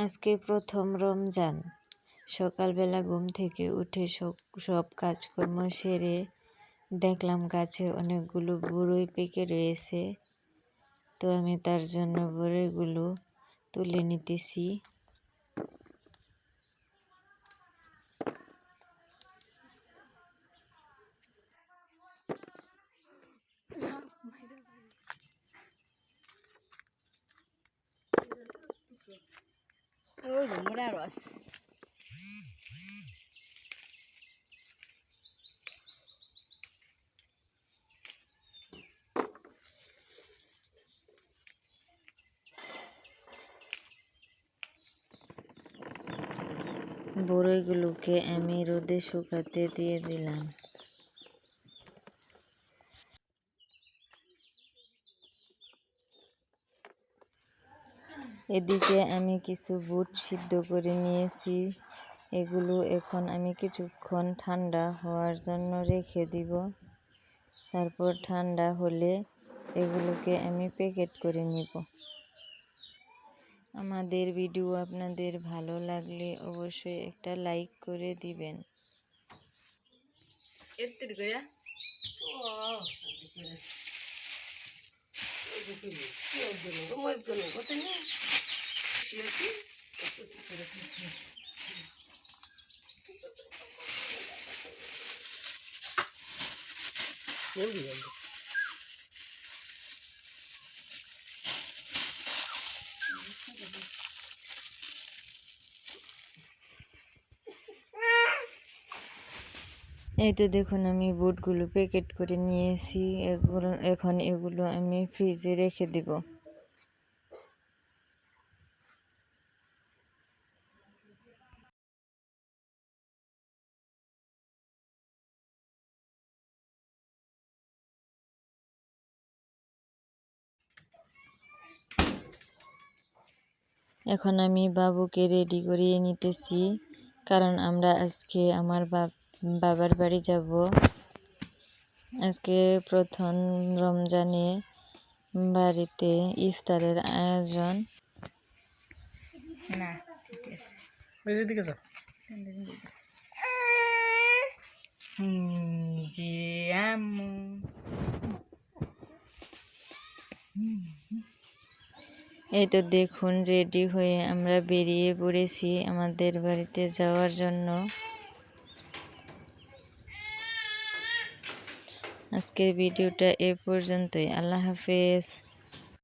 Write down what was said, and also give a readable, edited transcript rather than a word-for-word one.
আজকে প্রথম রমজান। সকালবেলা ঘুম থেকে উঠে সব কাজকর্ম সেরে দেখলাম গাছে অনেকগুলো বড়ই পেকে রয়েছে। তো আমি তার জন্য বড়ইগুলো তুলে নিতেছি। বড়ইগুলোকে আমি রোদে শুকাতে দিয়ে দিলাম। এদিকে আমি কিছু বুট সিদ্ধ করে নিয়েছি। এগুলো এখন আমি কিছুক্ষণ ঠান্ডা হওয়ার জন্য রেখে দিব। তারপর ঠান্ডা হলে এগুলোকে আমি প্যাকেট করে নিব। আমাদের ভিডিও আপনাদের ভালো লাগলে অবশ্যই একটা লাইক করে দিবেন। এই তো দেখুন আমি বুটগুলো প্যাকেট করে নিয়েছি। এখন এগুলো আমি ফ্রিজে রেখে দিব। এখন আমি বাবুকে রেডি করিয়ে নিতেছি, কারণ আমরা আজকে আমার বাবার বাড়ি যাব। আজকে প্রথম রমজানে বাড়িতে ইফতারের আয়োজন। না জি আম্মু। এই তো দেখুন রেডি হয়ে আমরা বেরিয়ে পড়েছি আমাদের বাড়িতে যাওয়ার জন্য। আজকের ভিডিওটা এ পর্যন্তই। আল্লাহ হাফেজ।